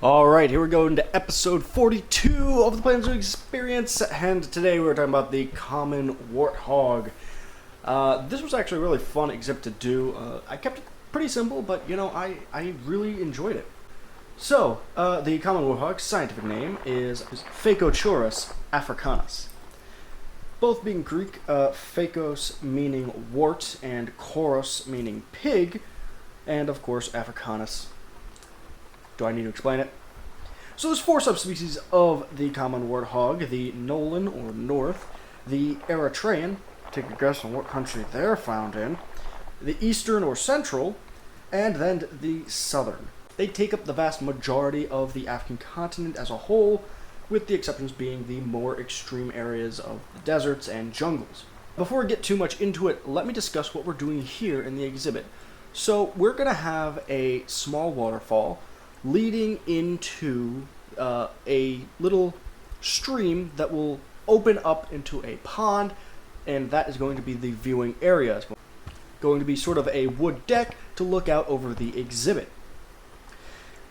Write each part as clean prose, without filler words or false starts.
Alright, here we go into episode 42 of the Plains of Experience, and today we're talking about the common warthog. This was actually a really fun exhibit to do. I kept it pretty simple, but I really enjoyed it. So, the common warthog's scientific name is Phacochorus africanus. Both being Greek, phakos meaning wart and choros meaning pig, and of course africanus. Do I need to explain it? So there's four subspecies of the common warthog: the Nolan or North, the Eritrean, take a guess on what country they're found in, the Eastern or Central, and then the Southern. They take up the vast majority of the African continent as a whole, with the exceptions being the more extreme areas of the deserts and jungles. Before we get too much into it, let me discuss what we're doing here in the exhibit. So we're going to have a small waterfall leading into a little stream that will open up into a pond, and that is going to be the viewing area. It's going to be sort of a wood deck to look out over the exhibit.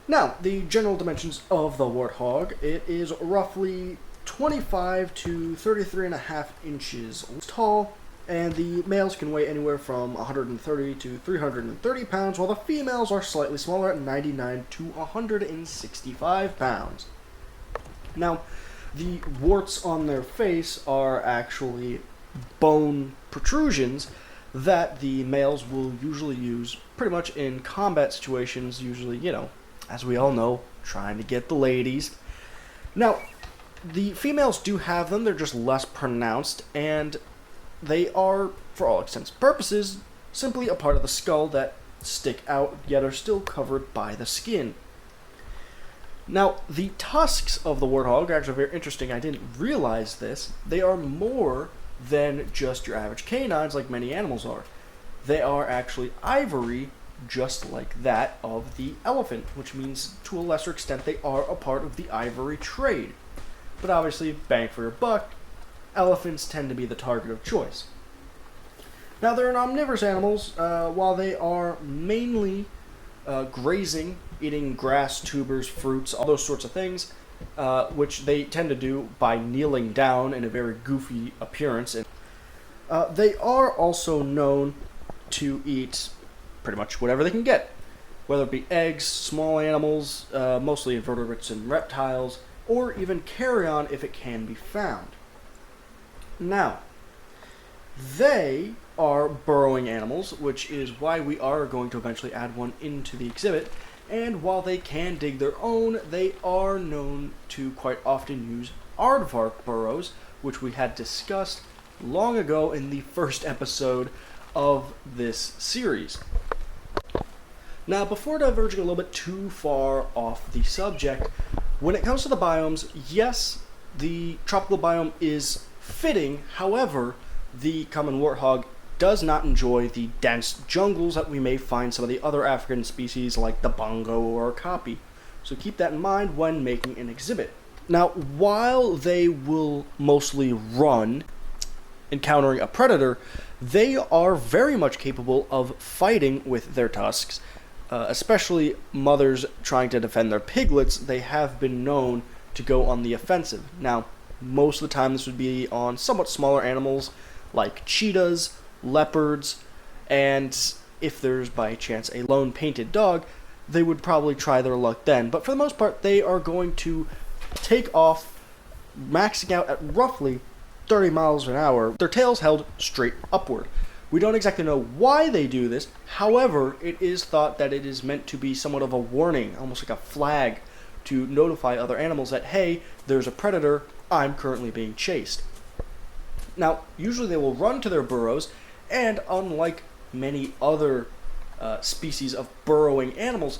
Now, the general dimensions of the warthog: it is roughly 25 to 33.5 inches tall, and the males can weigh anywhere from 130 to 330 pounds, while the females are slightly smaller at 99 to 165 pounds. Now, the warts on their face are actually bone protrusions that the males will usually use pretty much in combat situations, usually, as we all know, trying to get the ladies. Now, the females do have them, they're just less pronounced, and they are, for all intents and purposes, simply a part of the skull that stick out, yet are still covered by the skin. Now, the tusks of the warthog are actually very interesting. I didn't realize this. They are more than just your average canines, like many animals are. They are actually ivory, just like that of the elephant, which means, to a lesser extent, they are a part of the ivory trade. But obviously, bang for your buck, elephants tend to be the target of choice. Now, they're omnivorous animals. While they are mainly grazing, eating grass, tubers, fruits, all those sorts of things, which they tend to do by kneeling down in a very goofy appearance. They are also known to eat pretty much whatever they can get, whether it be eggs, small animals, mostly invertebrates and reptiles, or even carrion if it can be found. Now, they are burrowing animals, which is why we are going to eventually add one into the exhibit, and while they can dig their own, they are known to quite often use aardvark burrows, which we had discussed long ago in the first episode of this series. Now, before diverging a little bit too far off the subject, when it comes to the biomes, yes, the tropical biome is fitting. However, the common warthog does not enjoy the dense jungles that we may find some of the other African species like the bongo or okapi. So keep that in mind when making an exhibit. Now, while they will mostly run, encountering a predator, they are very much capable of fighting with their tusks. Especially mothers trying to defend their piglets, they have been known to go on the offensive. Now, most of the time this would be on somewhat smaller animals like cheetahs, leopards, and if there's by chance a lone painted dog, they would probably try their luck then. But for the most part, they are going to take off, maxing out at roughly 30 miles an hour, their tails held straight upward. We don't exactly know why they do this. However, it is thought that it is meant to be somewhat of a warning, almost like a flag, to notify other animals that, hey, there's a predator, I'm currently being chased. Now, usually they will run to their burrows, and unlike many other species of burrowing animals,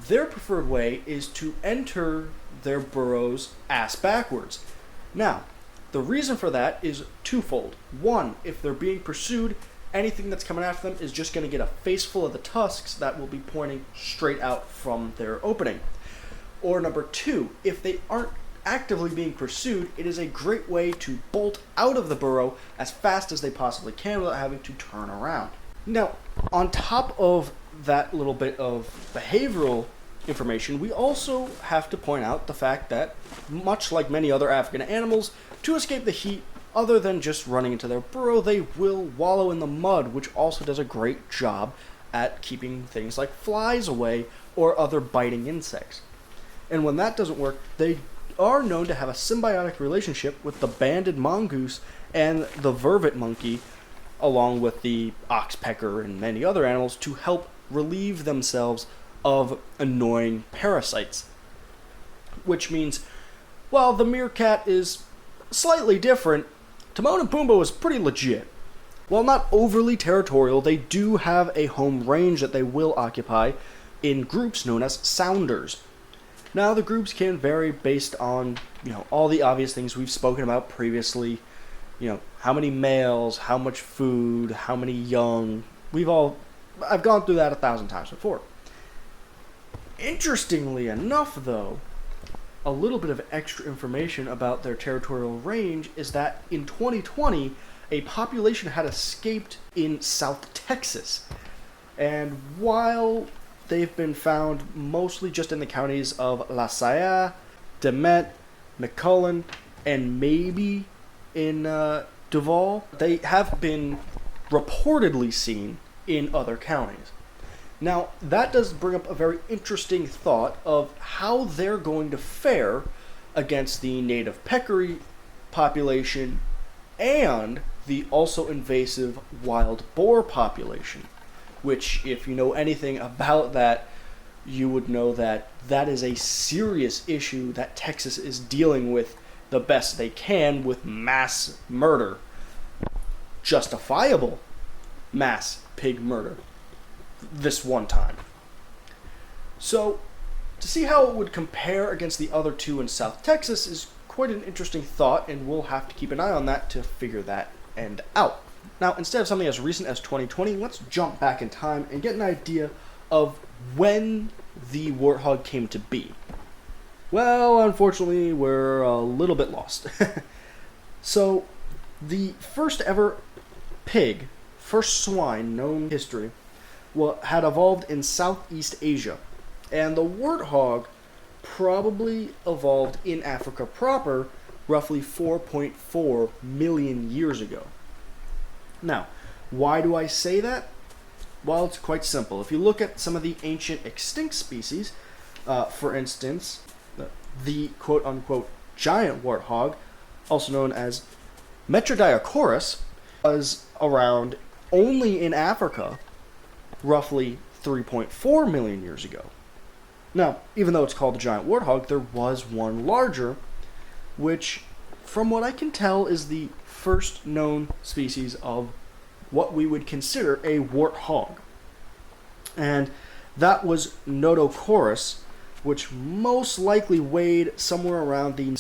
their preferred way is to enter their burrows ass backwards. Now, the reason for that is twofold. One, if they're being pursued, anything that's coming after them is just going to get a face full of the tusks that will be pointing straight out from their opening. Or number two, if they aren't actively being pursued, it is a great way to bolt out of the burrow as fast as they possibly can without having to turn around. Now, on top of that little bit of behavioral information, we also have to point out the fact that, much like many other African animals, to escape the heat, other than just running into their burrow, they will wallow in the mud, which also does a great job at keeping things like flies away or other biting insects. And when that doesn't work, they are known to have a symbiotic relationship with the banded mongoose and the vervet monkey, along with the oxpecker and many other animals, to help relieve themselves of annoying parasites. Which means, while the meerkat is slightly different, Timon and Pumbaa was pretty legit. While not overly territorial, they do have a home range that they will occupy in groups known as sounders. Now, the groups can vary based on, all the obvious things we've spoken about previously. How many males, how much food, how many young. I've gone through that 1,000 times before. Interestingly enough, though, a little bit of extra information about their territorial range is that in 2020, a population had escaped in South Texas. And while they've been found mostly just in the counties of La Salle, Demet, McCullen, and maybe in Duval, they have been reportedly seen in other counties. Now, that does bring up a very interesting thought of how they're going to fare against the native peccary population and the also invasive wild boar population, which, if you know anything about that, you would know that that is a serious issue that Texas is dealing with the best they can with mass murder. Justifiable mass pig murder. This one time. So, to see how it would compare against the other two in South Texas is quite an interesting thought, and we'll have to keep an eye on that to figure that end out. Now, instead of something as recent as 2020, let's jump back in time and get an idea of when the warthog came to be. Well, unfortunately, we're a little bit lost. So, the first ever pig, first swine known in history, had evolved in Southeast Asia, and the warthog probably evolved in Africa proper roughly 4.4 million years ago. Now, why do I say that? Well, it's quite simple. If you look at some of the ancient extinct species, for instance, the quote-unquote giant warthog, also known as Metrodiochorus, was around only in Africa roughly 3.4 million years ago. Now, even though it's called the giant warthog, there was one larger, which, from what I can tell, is the first known species of what we would consider a warthog. And that was Notochorus, which most likely weighed somewhere around the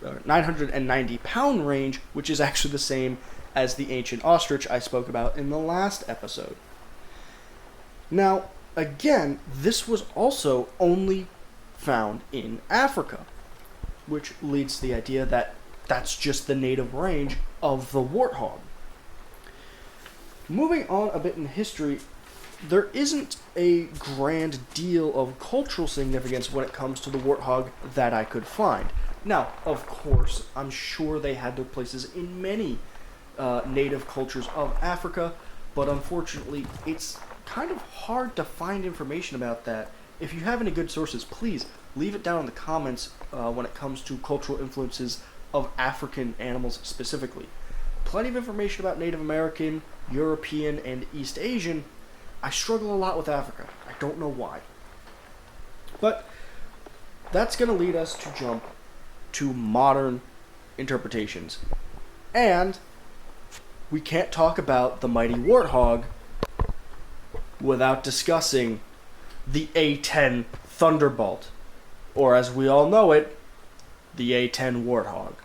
990-pound range, which is actually the same as the ancient ostrich I spoke about in the last episode. Now, again, this was also only found in Africa, which leads to the idea that that's just the native range of the warthog. Moving on a bit in history, there isn't a grand deal of cultural significance when it comes to the warthog that I could find. Now, of course, I'm sure they had their places in many native cultures of Africa, but unfortunately, it's kind of hard to find information about that. If you have any good sources, please leave it down in the comments when it comes to cultural influences of African animals specifically. Plenty of information about Native American, European, and East Asian. I struggle a lot with Africa. I don't know why. But that's going to lead us to jump to modern interpretations. And we can't talk about the mighty warthog without discussing the A10 Thunderbolt, or as we all know it, the A10 Warthog.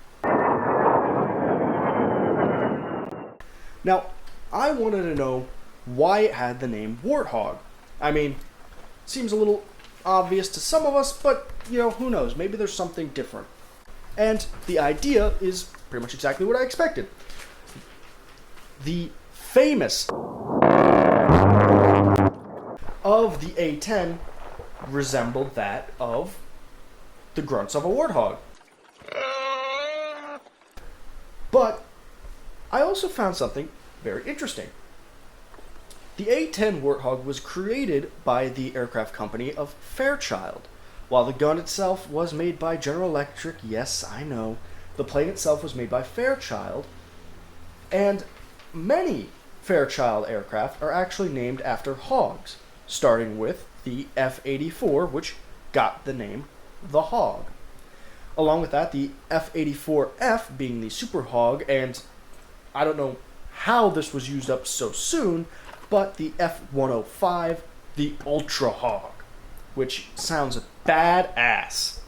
Now, I wanted to know why it had the name Warthog. I mean, it seems a little obvious to some of us, but, who knows? Maybe there's something different. And the idea is pretty much exactly what I expected. The famous of the A10 resembled that of the grunts of a warthog. But I also found something very interesting. The A-10 Warthog was created by the aircraft company of Fairchild, while the gun itself was made by General Electric. Yes, I know. The plane itself was made by Fairchild, and many Fairchild aircraft are actually named after hogs, starting with the F-84, which got the name the Hog. Along with that, the F-84F being the Super Hog, and I don't know how this was used up so soon, but the F-105, the Ultra Hog, which sounds badass.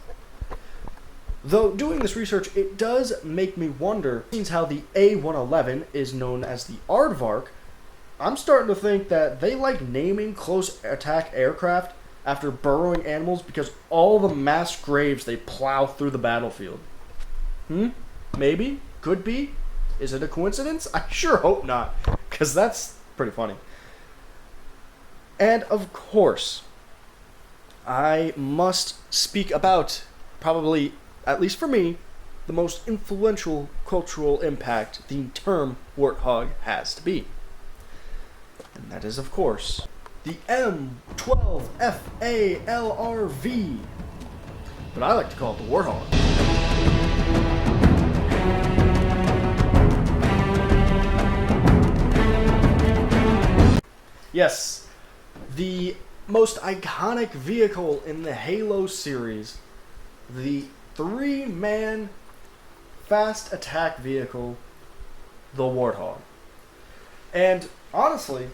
Though doing this research, it does make me wonder, since how the A-111 is known as the Aardvark, I'm starting to think that they like naming close attack aircraft after burrowing animals because all the mass graves they plow through the battlefield. Maybe? Could be? Is it a coincidence? I sure hope not, because that's pretty funny. And of course, I must speak about, probably, at least for me, the most influential cultural impact the term warthog has to be. And that is, of course, the M12FALRV. But I like to call it the Warthog. Yes, the most iconic vehicle in the Halo series, the three-man fast attack vehicle, the Warthog. And honestly,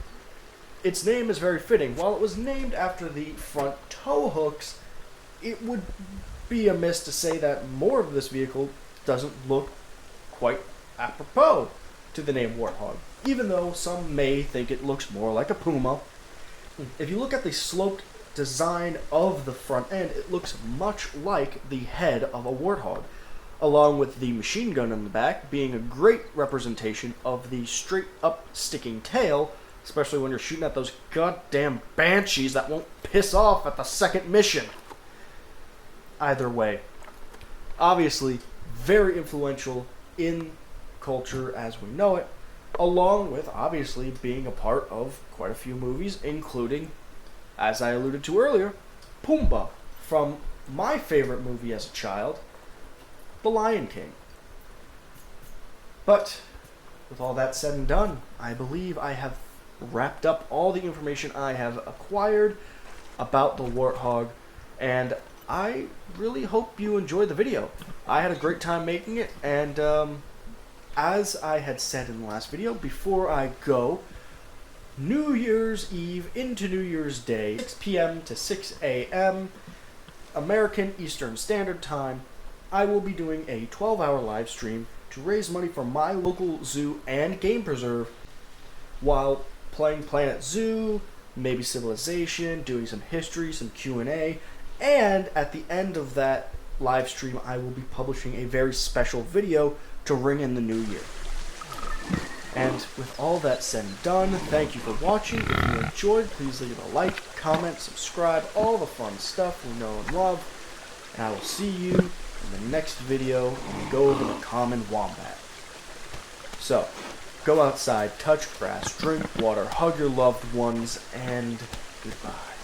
its name is very fitting. While it was named after the front tow hooks, it would be amiss to say that more of this vehicle doesn't look quite apropos to the name Warthog, even though some may think it looks more like a Puma. If you look at the sloped design of the front end, it looks much like the head of a Warthog, along with the machine gun in the back being a great representation of the straight up sticking tail, especially when you're shooting at those goddamn banshees that won't piss off at the second mission. Either way, obviously very influential in culture as we know it, along with obviously being a part of quite a few movies, including, as I alluded to earlier, Pumbaa from my favorite movie as a child, The Lion King. But with all that said and done, I believe I have wrapped up all the information I have acquired about the Warthog, and I really hope you enjoyed the video. I had a great time making it, and as I had said in the last video, before I go, New Year's Eve into New Year's Day, 6 p.m. to 6 a.m. American Eastern Standard Time, I will be doing a 12-hour live stream to raise money for my local zoo and game preserve while playing Planet Zoo, maybe Civilization, doing some history, some Q&A, and at the end of that live stream, I will be publishing a very special video to ring in the new year. And with all that said and done, thank you for watching. If you enjoyed, please leave a like, comment, subscribe, all the fun stuff we know and love. And I will see you in the next video when we go over the common wombat. So, go outside, touch grass, drink water, hug your loved ones, and goodbye.